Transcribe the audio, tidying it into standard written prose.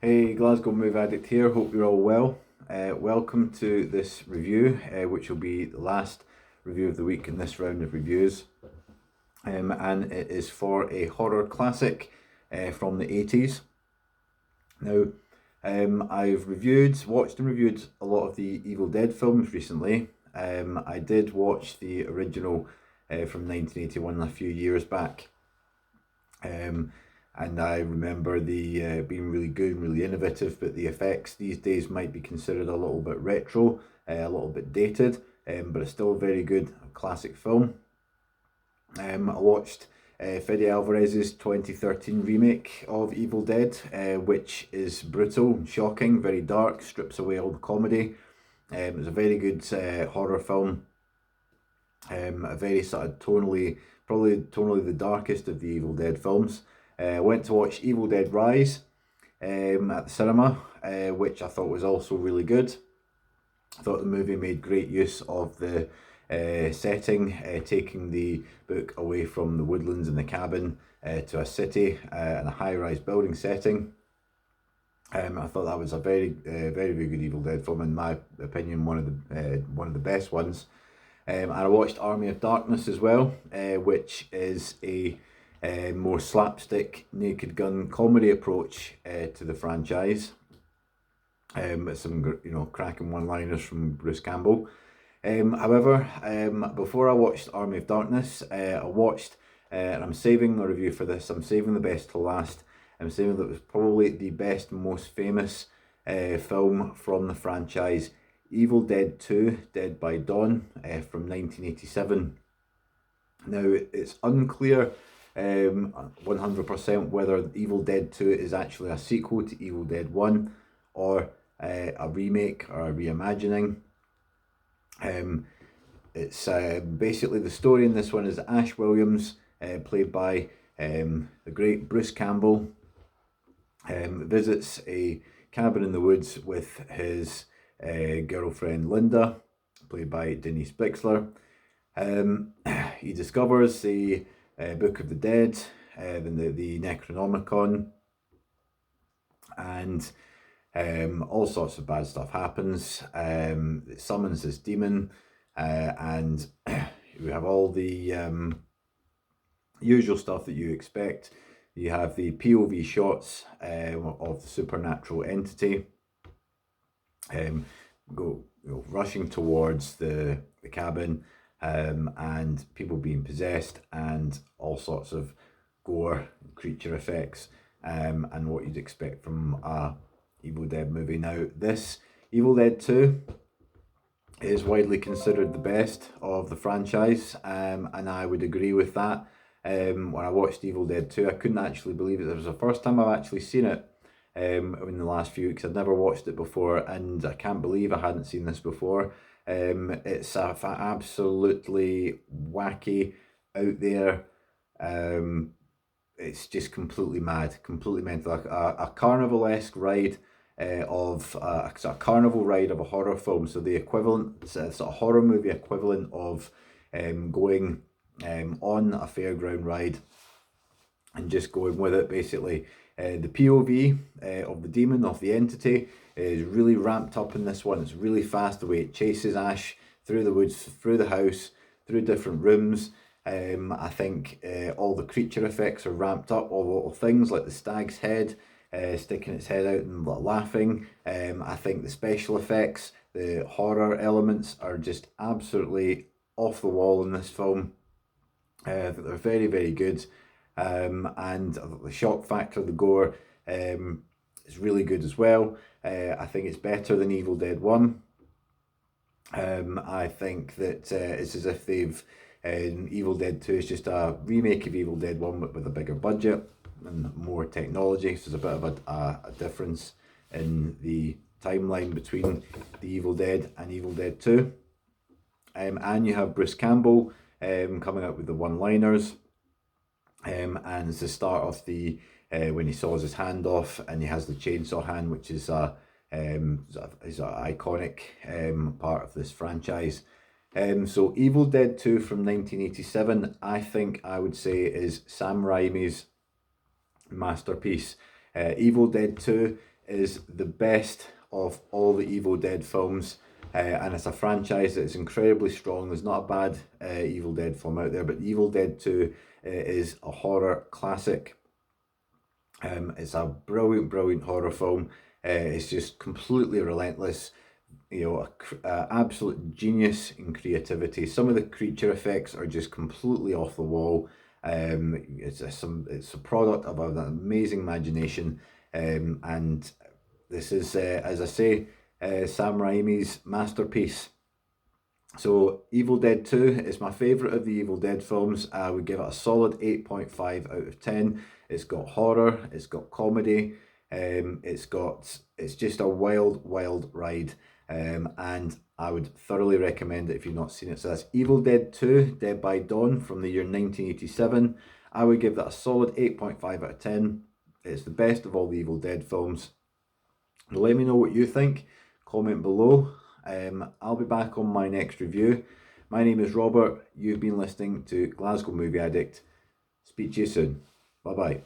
Hey, Glasgow Move Addict here. Hope you're all well. Welcome to this review, which will be the last review of the week in this round of reviews. And it is for a horror classic from the 80s. Now, I've watched and reviewed a lot of the Evil Dead films recently. I did watch the original from 1981 a few years back. And I remember the being really good and really innovative, but the effects these days might be considered a little bit retro, a little bit dated, but it's still a very good classic film. I watched Fede Alvarez's 2013 remake of Evil Dead, which is brutal and shocking, very dark, strips away all the comedy. It was a very good horror film, a very sort of probably tonally the darkest of the Evil Dead films. Went to watch Evil Dead Rise at the cinema, which I thought was also really good. I thought the movie made great use of the setting, taking the book away from the woodlands and the cabin to a city and a high-rise building setting. I thought that was a very good Evil Dead film, in my opinion, one of the best ones. And I watched Army of Darkness as well, which is a more slapstick Naked Gun comedy approach to the franchise. With some cracking one-liners from Bruce Campbell. However, before I watched Army of Darkness, I watched, and I'm saving the review for this, I'm saving the best to last. I'm saving that it was probably the best, most famous film from the franchise, Evil Dead 2, Dead by Dawn, from 1987. Now, it's unclear 100% whether Evil Dead 2 is actually a sequel to Evil Dead 1 or a remake or a reimagining. It's basically, the story in this one is Ash Williams, played by the great Bruce Campbell, visits a cabin in the woods with his girlfriend Linda, played by Denise Bixler. He discovers the Book of the Dead, the Necronomicon, and all sorts of bad stuff happens. It summons this demon, and we have all the usual stuff that you expect. You have the POV shots of the supernatural entity rushing towards the cabin, and people being possessed, and all sorts of gore, creature effects, and what you'd expect from a Evil Dead movie. Now, this Evil Dead 2 is widely considered the best of the franchise, and I would agree with that. When I watched Evil Dead 2, I couldn't actually believe it. It was the first time I've actually seen it in the last few weeks. I'd never watched it before, and I can't believe I hadn't seen this before. It's absolutely wacky, out there. It's just completely mad, completely mental. A carnival-esque ride of a carnival ride of a horror film. So the equivalent, sort of horror movie equivalent of going on a fairground ride and just going with it, basically. The POV of the demon, of the entity, is really ramped up in this one. It's really fast the way it chases Ash through the woods, through the house, through different rooms. I think all the creature effects are ramped up, all the little things like the stag's head sticking its head out and laughing. I think the special effects, the horror elements are just absolutely off the wall in this film. They're very good. And the shock factor, the gore, is really good as well. I think it's better than Evil Dead 1. I think that it's as if they've Evil Dead 2 is just a remake of Evil Dead 1 but with a bigger budget and more technology. So there's a bit of a difference in the timeline between the Evil Dead and Evil Dead 2. And you have Bruce Campbell coming out with the one-liners. And it's the start of the when he saws his hand off, and he has the chainsaw hand, which is a iconic part of this franchise. So Evil Dead 2 from 1987, I think I would say is Sam Raimi's masterpiece. Evil Dead 2 is the best of all the Evil Dead films. And it's a franchise that's incredibly strong. There's not a bad Evil Dead film out there, but Evil Dead 2 is a horror classic. It's a brilliant horror film. It's just completely relentless. You know, a absolute genius in creativity. Some of the creature effects are just completely off the wall. It's a product of an amazing imagination, and this is, as I say, Sam Raimi's masterpiece. So Evil Dead 2 is my favourite of the Evil Dead films. I would give it a solid 8.5 out of 10. It's got horror, it's got comedy, it's just a wild ride. And I would thoroughly recommend it if you've not seen it. So that's Evil Dead 2, Dead by Dawn from the year 1987. I would give that a solid 8.5 out of 10. It's the best of all the Evil Dead films. Let me know what you think. Comment below. I'll be back on my next review. My name is Robert. You've been listening to Glasgow Movie Addict. Speak to you soon. Bye bye.